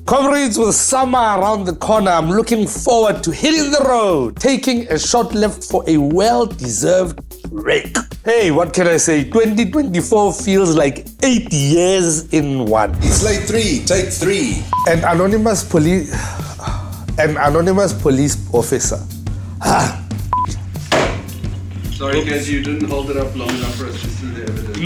Comrades, with summer around the corner, I'm looking forward to hitting the road, taking a short left for a well-deserved break. Hey, what can I say? 2024 feels like 8 years in one. It's like 3, take 3. An anonymous police officer. Sorry guys, you didn't hold it up long enough for us to see the evidence.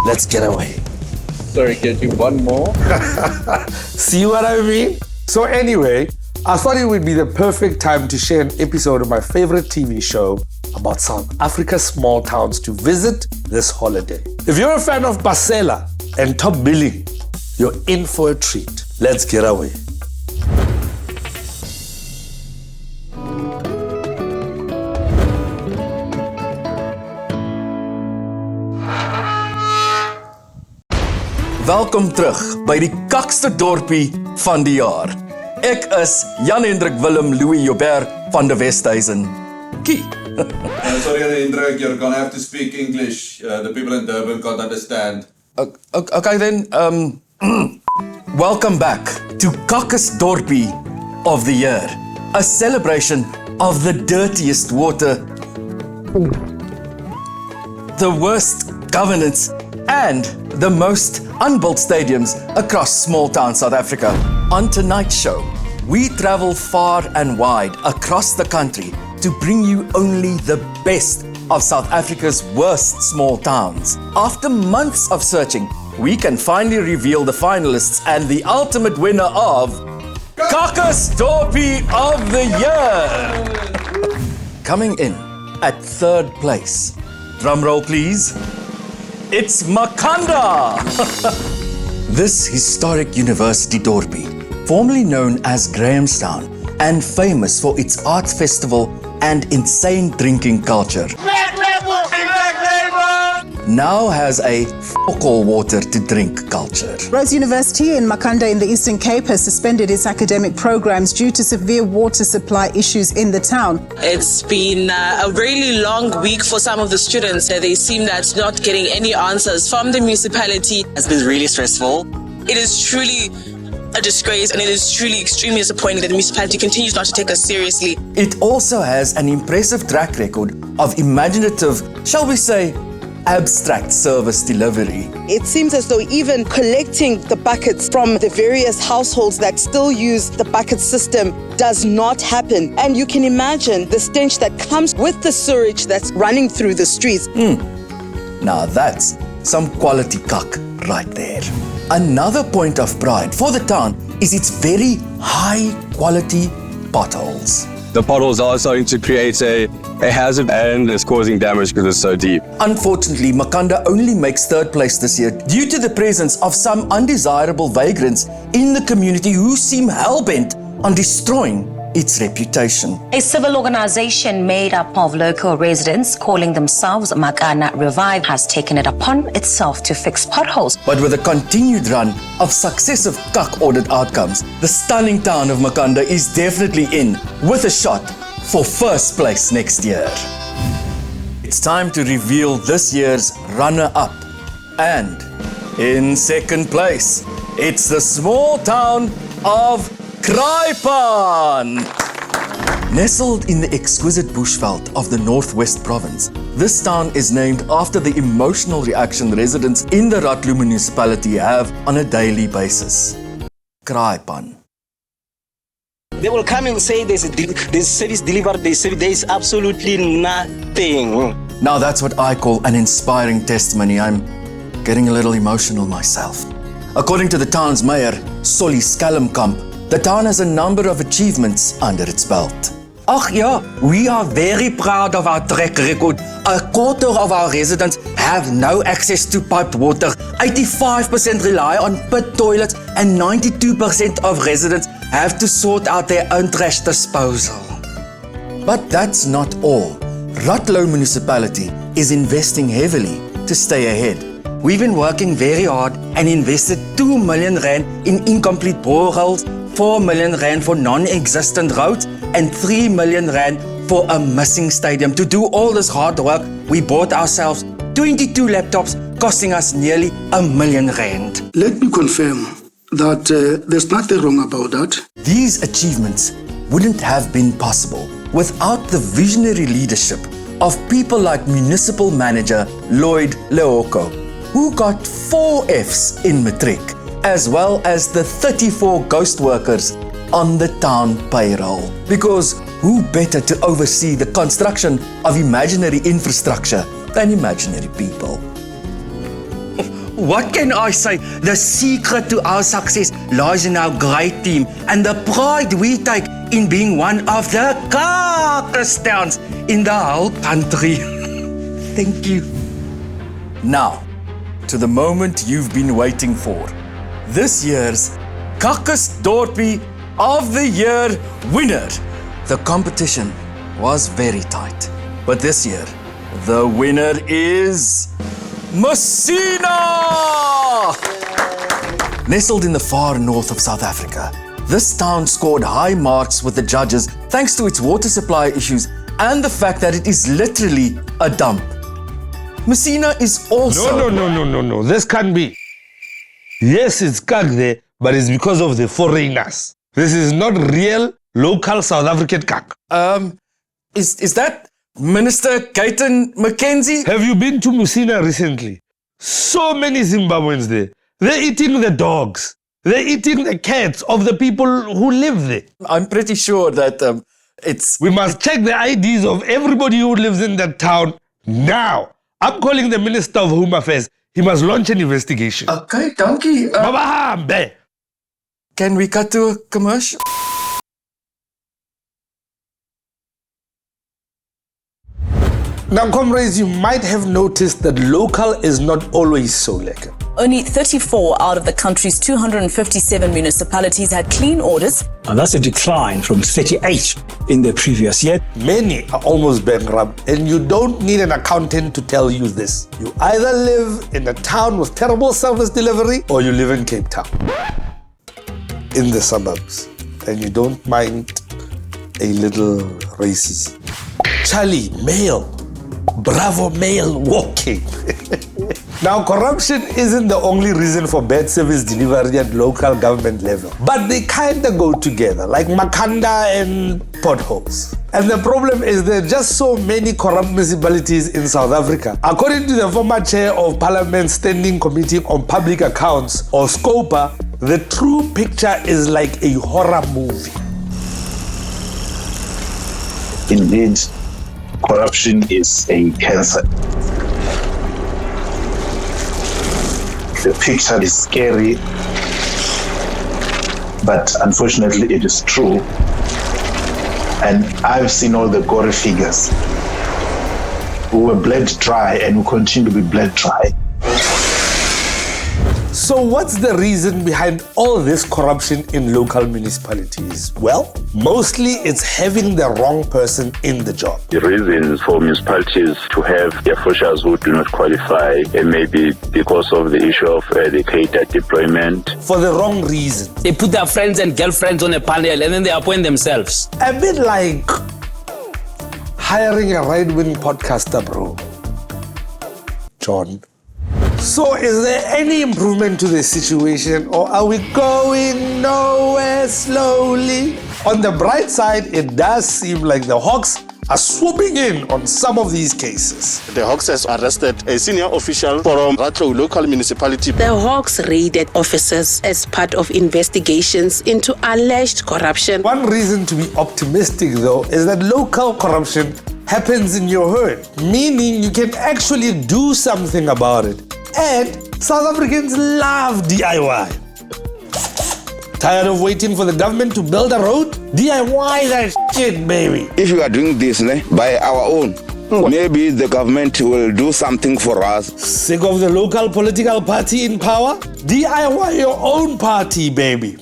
Let's get away. Sorry, get you one more. See what I mean? So anyway, I thought it would be the perfect time to share an episode of my favorite TV show about South Africa's small towns to visit this holiday. If you're a fan of Basela and top billing, you're in for a treat. Let's get away. Welkom terug by die Kakkeste Dorpie van die jaar. Ek is Jan Hendrik Willem Louis Joubert van de Westhuizen. Kie. Sorry Hendrik, you're gonna have to speak English. The people in Durban can't understand. Okay then, welcome back to Kakkest Dorpie of the year. A celebration of the dirtiest water, the worst governance, and the most unbuilt stadiums across small-town South Africa. On tonight's show, we travel far and wide across the country to bring you only the best of South Africa's worst small towns. After months of searching, we can finally reveal the finalists and the ultimate winner of Kakkest Dorpie of the Year. Coming in at third place, drumroll please, it's Makhanda! This historic university dorpie, formerly known as Grahamstown and famous for its arts festival and insane drinking culture, now has a f***all water to drink culture. Rhodes University in Makhanda in the Eastern Cape has suspended its academic programs due to severe water supply issues in the town. It's been a really long week for some of the students. They seem that not getting any answers from the municipality. It's been really stressful. It is truly a disgrace, and it is truly extremely disappointing that the municipality continues not to take us seriously. It also has an impressive track record of imaginative, shall we say, abstract service delivery. It seems as though even collecting the buckets from the various households that still use the bucket system does not happen. And you can imagine the stench that comes with the sewage that's running through the streets. Now that's some quality cuck right there. Another point of pride for the town is its very high quality potholes. The potholes are starting to create a hazard and it's causing damage because it's so deep. Unfortunately, Makhanda only makes third place this year due to the presence of some undesirable vagrants in the community who seem hell-bent on destroying its reputation. A civil organization made up of local residents calling themselves Makana Revive has taken it upon itself to fix potholes. But with a continued run of successive cuck audit outcomes, the stunning town of Makhanda is definitely in with a shot for first place next year. It's time to reveal this year's runner-up. And in second place, it's the small town of Kraipan. Nestled in the exquisite bushveld of the Northwest Province, this town is named after the emotional reaction residents in the Ratlu municipality have on a daily basis. Kraipan. They will come and say there's service delivered, there is absolutely nothing. Now that's what I call an inspiring testimony. I'm getting a little emotional myself. According to the town's mayor, Solly Skelmkamp, the town has a number of achievements under its belt. We are very proud of our track record. A quarter of our residents have no access to piped water. 85% rely on pit toilets and 92% of residents have to sort out their own trash disposal. But that's not all. Ratlo Municipality is investing heavily to stay ahead. We've been working very hard and invested 2 million rand in incomplete boreholes, 4 million rand for non-existent roads, and 3 million rand for a missing stadium. To do all this hard work, we bought ourselves 22 laptops, costing us nearly R1 million. Let me confirm that there's nothing wrong about that. These achievements wouldn't have been possible without the visionary leadership of people like Municipal Manager Lloyd Leoko, who got 4 Fs in Matric, as well as the 34 ghost workers on the town payroll. Because who better to oversee the construction of imaginary infrastructure than imaginary people? What can I say? The secret to our success lies in our great team and the pride we take in being one of the Kakkest towns in the whole country. Thank you. Now, to the moment you've been waiting for. This year's Kakkest Dorpie of the Year winner. The competition was very tight, but this year, the winner is Messina! Nestled in the far north of South Africa, this town scored high marks with the judges thanks to its water supply issues and the fact that it is literally a dump. Messina is also... No. This can't be. Yes, it's kak there, but it's because of the foreigners. This is not real, local South African kak. Is that Minister Gayton McKenzie? Have you been to Messina recently? So many Zimbabweans there. They're eating the dogs. They're eating the cats of the people who live there. I'm pretty sure that it's... We must check the IDs of everybody who lives in that town now. I'm calling the Minister of Home Affairs. He must launch an investigation. Okay, dankie. Can we cut to a commercial? Now, comrades, you might have noticed that local is not always so lekker. Only 34 out of the country's 257 municipalities had clean audits. And that's a decline from 38 in the previous year. Many are almost bankrupt, and you don't need an accountant to tell you this. You either live in a town with terrible service delivery or you live in Cape Town, in the suburbs, and you don't mind a little racism. Charlie, male. Bravo, male walking. Now, corruption isn't the only reason for bad service delivery at local government level, but they kind of go together, like Makanda and potholes. And the problem is there are just so many corrupt municipalities in South Africa. According to the former chair of Parliament's Standing Committee on Public Accounts, or SCOPA, the true picture is like a horror movie. Indeed, corruption is a cancer. The picture is scary, but unfortunately it is true. And I've seen all the gory figures who were bled dry and who continue to be bled dry. So what's the reason behind all this corruption in local municipalities? Well, mostly it's having the wrong person in the job. The reason for municipalities to have officials who do not qualify, and maybe because of the issue of the catered deployment. For the wrong reason. They put their friends and girlfriends on a panel and then they appoint themselves. A bit like hiring a right-wing podcaster, bro. John. So is there any improvement to the situation, or are we going nowhere slowly? On the bright side, it does seem like the Hawks are swooping in on some of these cases. The Hawks has arrested a senior official from Ratlo local municipality. The Hawks raided officers as part of investigations into alleged corruption. One reason to be optimistic, though, is that local corruption happens in your hood, meaning you can actually do something about it. And South Africans love DIY. Tired of waiting for the government to build a road? DIY that shit, baby. If we are doing this by our own, maybe the government will do something for us. Sick of the local political party in power? DIY your own party, baby.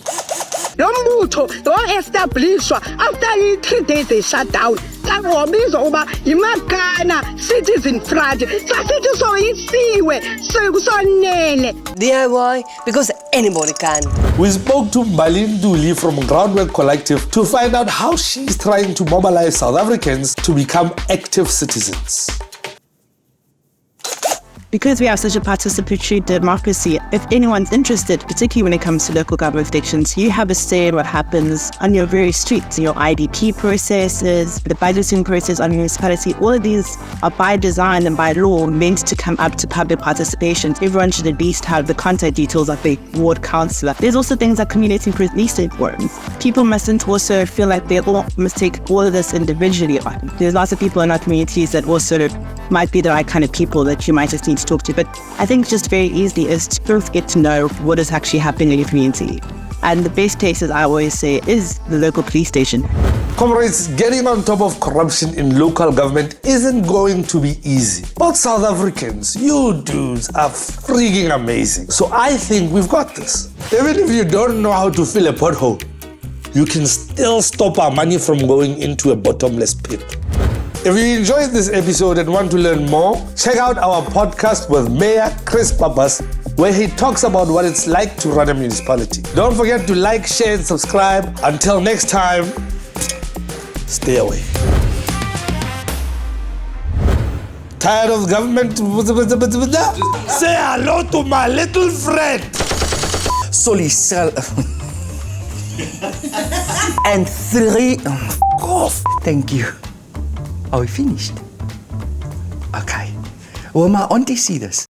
Lo mbutho wa-establishwa after 3 days they shut down. Wabizwa uba iMagana Citizen Front. Sasithi soyisiwe sekusonele. DIY because anybody can. We spoke to Mbali Ntuli from Groundwork Collective to find out how she's trying to mobilize South Africans to become active citizens. Because we have such a participatory democracy, if anyone's interested, particularly when it comes to local government elections, you have a say in what happens on your very streets, your IDP processes, the budgeting process on municipality. All of these are by design and by law meant to come up to public participation. Everyone should at least have the contact details of the ward councillor. There's also things like community policing forums. People mustn't also feel like they all must take all of this individually on. There's lots of people in our communities that also might be the right kind of people that you might just need to talk to. But I think just very easily is to both get to know what is actually happening in your community. And the best place, as I always say, is the local police station. Comrades, getting on top of corruption in local government isn't going to be easy. But South Africans, you dudes are freaking amazing. So I think we've got this. Even if you don't know how to fill a pothole, you can still stop our money from going into a bottomless pit. If you enjoyed this episode and want to learn more, check out our podcast with Mayor Chris Pappas, where he talks about what it's like to run a municipality. Don't forget to like, share, and subscribe. Until next time, stay away. Tired of government? Say hello to my little friend. Solicel. And 3. Off. Thank you. Are we finished? Okay. Well, my auntie see this.